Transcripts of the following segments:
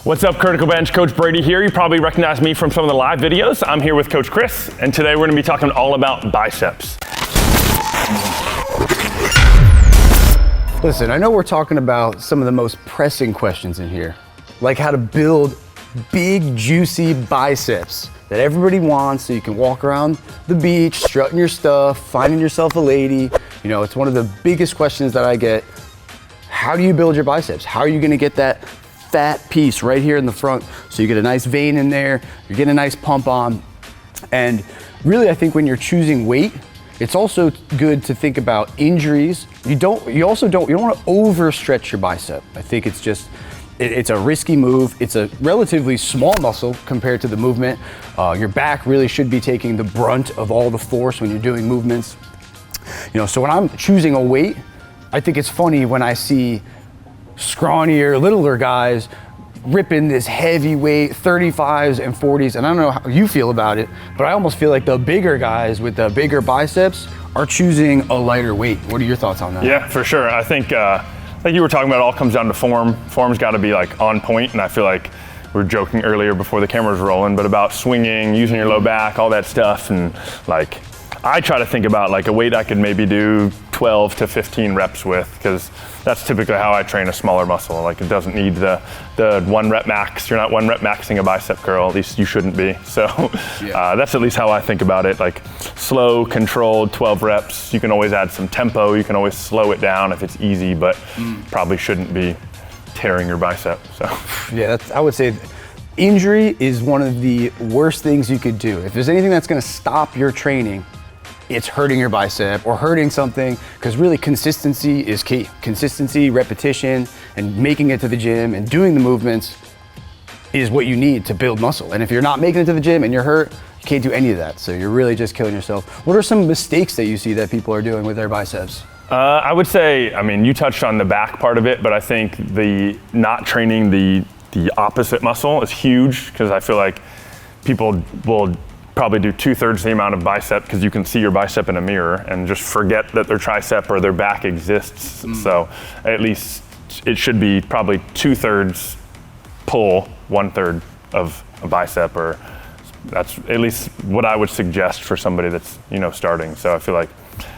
What's up, Criticalbench? Coach Brady here. You probably recognize me from some of the live videos. I'm here with Coach Chris, and today we're gonna be talking all about biceps. Listen, I know we're talking about some of the most pressing questions in here, like how to build big, juicy biceps that everybody wants so you can walk around the beach, strutting your stuff, finding yourself a lady. You know, it's one of the biggest questions that I get. How do you build your biceps? How are you gonna get that fat piece right here in the front so you get a nice vein in there, you get a nice pump on? And really, I think when you're choosing weight, it's also good to think about injuries. You don't want to overstretch your bicep. I think it's a risky move. It's a relatively small muscle compared to the movement. Your back really should be taking the brunt of all the force when you're doing movements. You know, so when I'm choosing a weight, I think it's funny when I see scrawnier, littler guys ripping this heavy weight, 35s and 40s, and I don't know how you feel about it, but I almost feel like the bigger guys with the bigger biceps are choosing a lighter weight. What are your thoughts on that? Yeah, for sure. I think, like you were talking about, it all comes down to form. Form's got to be like on point, and I feel like we were joking earlier before the camera was rolling, but about swinging, using your low back, all that stuff, and like, I try to think about like a weight I could maybe do 12 to 15 reps with, because that's typically how I train a smaller muscle. Like, it doesn't need the 1 rep max. You're not 1 rep maxing a bicep curl, at least you shouldn't be. So that's at least how I think about it. Like, slow, controlled 12 reps. You can always add some tempo. You can always slow it down if it's easy, but probably shouldn't be tearing your bicep. So yeah, I would say injury is one of the worst things you could do. If there's anything that's going to stop your training, it's hurting your bicep or hurting something, because really consistency is key. Consistency, repetition, and making it to the gym and doing the movements is what you need to build muscle. And if you're not making it to the gym and you're hurt, you can't do any of that. So you're really just killing yourself. What are some mistakes that you see that people are doing with their biceps? I would say, I mean, you touched on the back part of it, but I think the not training the opposite muscle is huge, because I feel like people will probably do 2/3 the amount of bicep because you can see your bicep in a mirror and just forget that their tricep or their back exists. So at least it should be probably 2/3 pull, 1/3 of a bicep, or that's at least what I would suggest for somebody that's, you know, starting. So I feel like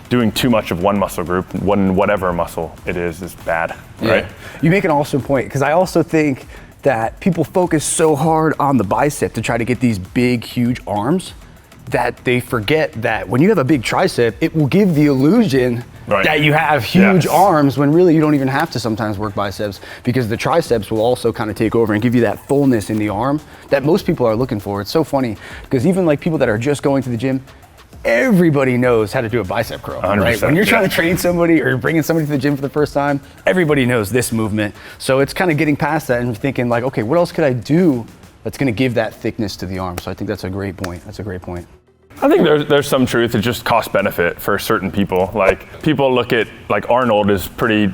doing too much of one muscle group, whatever muscle it is bad, right? You make an awesome point, because I also think that people focus so hard on the bicep to try to get these big, huge arms that they forget that when you have a big tricep, it will give the illusion that you have huge arms, when really you don't even have to sometimes work biceps, because the triceps will also kind of take over and give you that fullness in the arm that most people are looking for. It's so funny, because even like people that are just going to the gym, everybody knows how to do a bicep curl, right? When you're trying to train somebody or you're bringing somebody to the gym for the first time, everybody knows this movement. So it's kind of getting past that and thinking like, okay, what else could I do that's going to give that thickness to the arm? So I think that's a great point. That's a great point. I think there's some truth. It's just cost benefit for certain people. Like, people look at, like, Arnold is pretty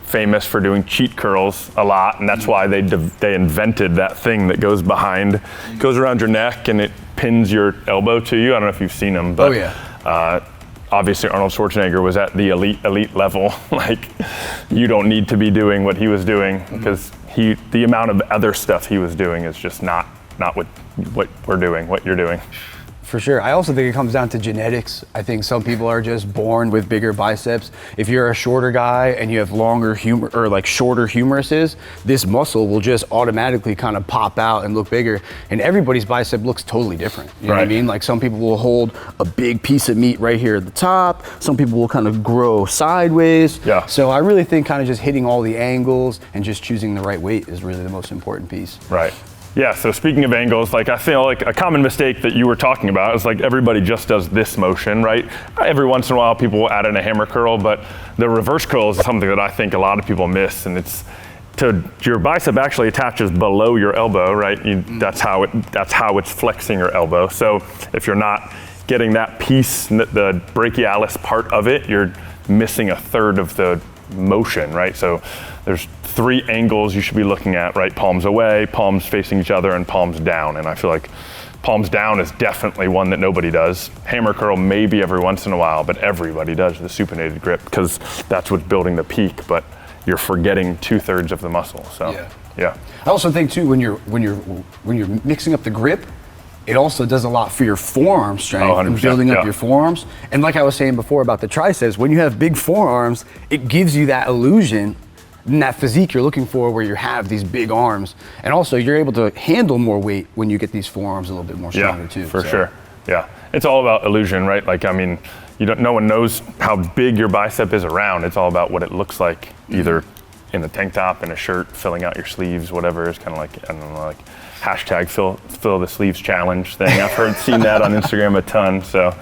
famous for doing cheat curls a lot, and that's why they invented that thing that goes goes around your neck and it pins your elbow to you. I don't know if you've seen him, but obviously Arnold Schwarzenegger was at the elite level. Like, you don't need to be doing what he was doing, because the amount of other stuff he was doing is just not what you're doing. For sure. I also think it comes down to genetics. I think some people are just born with bigger biceps. If you're a shorter guy and you have shorter humeruses, this muscle will just automatically kind of pop out and look bigger. And everybody's bicep looks totally different. You know what I mean? Like, some people will hold a big piece of meat right here at the top. Some people will kind of grow sideways. Yeah. So I really think kind of just hitting all the angles and just choosing the right weight is really the most important piece. Right. Yeah, so speaking of angles, like, I feel like a common mistake that you were talking about is like everybody just does this motion, right? Every once in a while people will add in a hammer curl, but the reverse curl is something that I think a lot of people miss, and it's your bicep actually attaches below your elbow, right? That's how it's flexing your elbow. So if you're not getting that piece, the brachialis part of it, you're missing 1/3 of the motion, right? So there's 3 angles you should be looking at, right? Palms away, palms facing each other, and palms down. And I feel like palms down is definitely one that nobody does. Hammer curl maybe every once in a while, but everybody does the supinated grip, because that's what's building the peak, but you're forgetting 2/3 of the muscle. So Yeah. I also think too, when you're mixing up the grip, it also does a lot for your forearm strength and building up your forearms. And like I was saying before about the triceps, when you have big forearms, it gives you that illusion and that physique you're looking for where you have these big arms. And also you're able to handle more weight when you get these forearms a little bit more stronger too. For sure. Yeah. It's all about illusion, right? Like, I mean, no one knows how big your bicep is around. It's all about what it looks like, either in a tank top, in a shirt, filling out your sleeves, whatever. It's kind of like, I don't know, like hashtag fill the sleeves challenge thing. I've seen that on Instagram a ton. So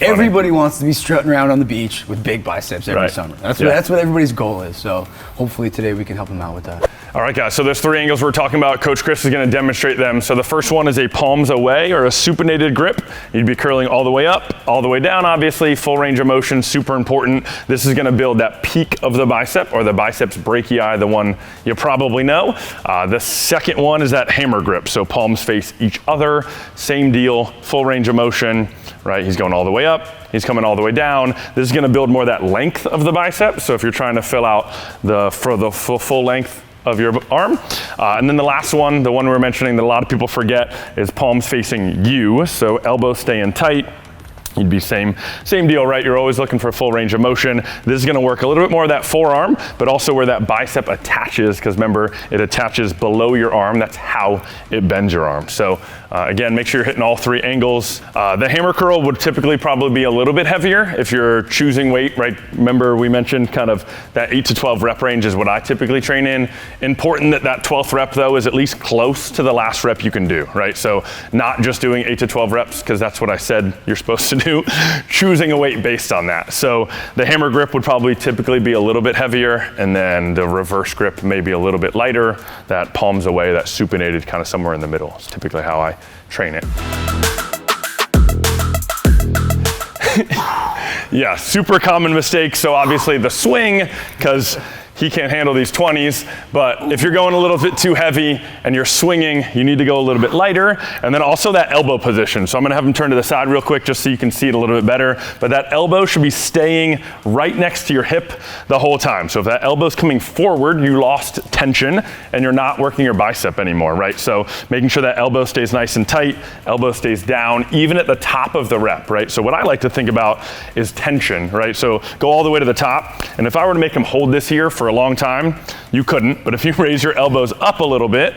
everybody wants to be strutting around on the beach with big biceps every summer. That's what everybody's goal is. So hopefully today we can help them out with that. All right, guys, so there's 3 angles we're talking about. Coach Chris is gonna demonstrate them. So the first one is a palms away or a supinated grip. You'd be curling all the way up, all the way down, obviously, full range of motion, super important. This is gonna build that peak of the bicep or the biceps brachii, the one you probably know. The second one is that hammer grip. So palms face each other, same deal, full range of motion, right? He's going all the way up, he's coming all the way down. This is gonna build more that length of the bicep. So if you're trying to fill out the full length of your arm. And then the last one, the one we're mentioning that a lot of people forget, is palms facing you. So elbows staying tight. You'd be same deal, right? You're always looking for full range of motion. This is gonna work a little bit more of that forearm, but also where that bicep attaches, because remember, it attaches below your arm. That's how it bends your arm. So again, make sure you're hitting all 3 angles. The hammer curl would typically probably be a little bit heavier if you're choosing weight, right? Remember we mentioned kind of that 8 to 12 rep range is what I typically train in. Important that 12th rep though is at least close to the last rep you can do, right? So not just doing 8 to 12 reps, because that's what I said you're supposed to do. Choosing a weight based on that. So the hammer grip would probably typically be a little bit heavier, and then the reverse grip maybe a little bit lighter. That palms away, that supinated kind of somewhere in the middle is typically how I train it. Yeah, super common mistake. So obviously the swing, because he can't handle these 20s, but if you're going a little bit too heavy and you're swinging, you need to go a little bit lighter. And then also that elbow position. So I'm gonna have him turn to the side real quick just so you can see it a little bit better. But that elbow should be staying right next to your hip the whole time. So if that elbow's coming forward, you lost tension and you're not working your bicep anymore, right? So making sure that elbow stays nice and tight, elbow stays down, even at the top of the rep, right? So what I like to think about is tension, right? So go all the way to the top. And if I were to make him hold this here for a long time, you couldn't, but if you raise your elbows up a little bit,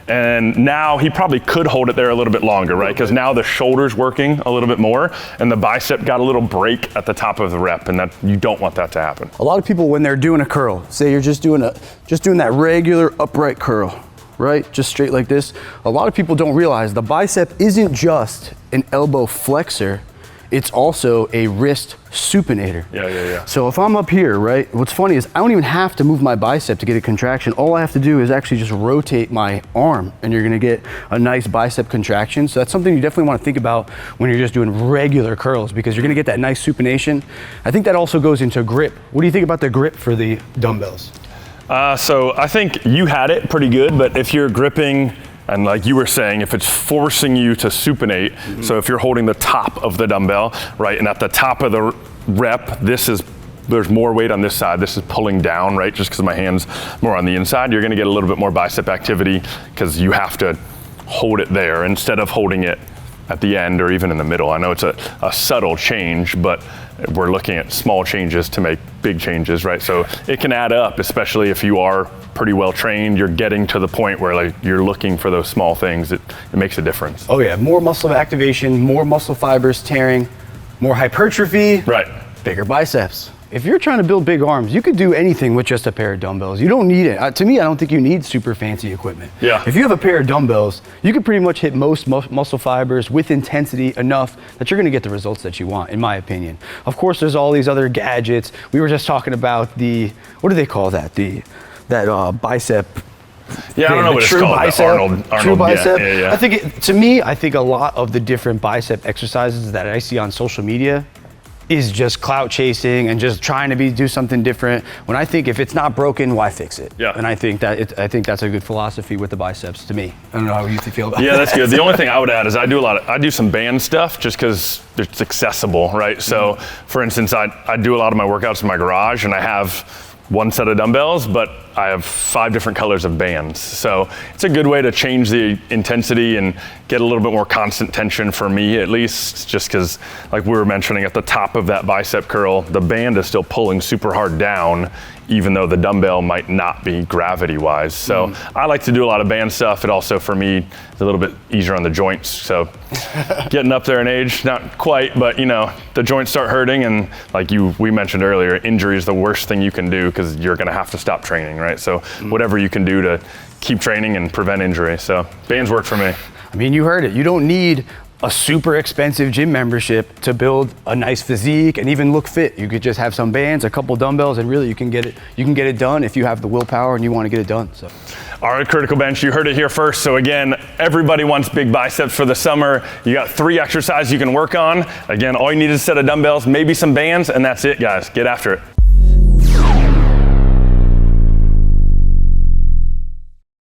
and now he probably could hold it there a little bit longer, right? Because now the shoulder's working a little bit more, and the bicep got a little break at the top of the rep, and that you don't want that to happen. A lot of people, when they're doing a curl, say you're just doing that regular upright curl, right? Just straight like this. A lot of people don't realize the bicep isn't just an elbow flexor, it's also a wrist supinator. Yeah. So if I'm up here, right, what's funny is I don't even have to move my bicep to get a contraction. All I have to do is actually just rotate my arm and you're gonna get a nice bicep contraction. So that's something you definitely wanna think about when you're just doing regular curls, because you're gonna get that nice supination. I think that also goes into grip. What do you think about the grip for the dumbbells? So I think you had it pretty good, but if you're gripping, and like you were saying, if it's forcing you to supinate, so if you're holding the top of the dumbbell, right, and at the top of the rep, there's more weight on this side, this is pulling down, right, just because my hand's more on the inside, you're gonna get a little bit more bicep activity because you have to hold it there instead of holding it at the end or even in the middle. I know it's a subtle change, but we're looking at small changes to make big changes, right? So it can add up, especially if you are pretty well trained, you're getting to the point where like you're looking for those small things, it makes a difference. Oh yeah, more muscle activation, more muscle fibers tearing, more hypertrophy, right? Bigger biceps. If you're trying to build big arms, you could do anything with just a pair of dumbbells. You don't need it. To me, I don't think you need super fancy equipment. Yeah. If you have a pair of dumbbells, you can pretty much hit most muscle fibers with intensity enough that you're gonna get the results that you want, in my opinion. Of course, there's all these other gadgets. We were just talking about what do they call that? That bicep. Yeah, I don't know what it's called. Bicep, Arnold. True bicep. Yeah. I think I think a lot of the different bicep exercises that I see on social media is just clout chasing and just trying to do something different. When I think if it's not broken, why fix it? Yeah. And I think that's a good philosophy with the biceps to me. I don't know how you feel about that. Yeah, that's good. The only thing I would add is I do some band stuff just because it's accessible, right? So for instance, I do a lot of my workouts in my garage and I have one set of dumbbells, but I have 5 different colors of bands. So it's a good way to change the intensity and get a little bit more constant tension for me, at least, just because, like we were mentioning, at the top of that bicep curl, the band is still pulling super hard down, even though the dumbbell might not be gravity-wise. So I like to do a lot of band stuff. It also, for me, is a little bit easier on the joints. So getting up there in age, not quite, but you know, the joints start hurting, and like we mentioned earlier, injury is the worst thing you can do because you're gonna have to stop training, right? So whatever you can do to keep training and prevent injury. So bands work for me. I mean, you heard it. You don't need a super expensive gym membership to build a nice physique and even look fit. You could just have some bands, a couple dumbbells, and really you can get it done if you have the willpower and you want to get it done. So. All right, Critical Bench, you heard it here first. So again, everybody wants big biceps for the summer. You got 3 exercises you can work on. Again, all you need is a set of dumbbells, maybe some bands, and that's it, guys. Get after it.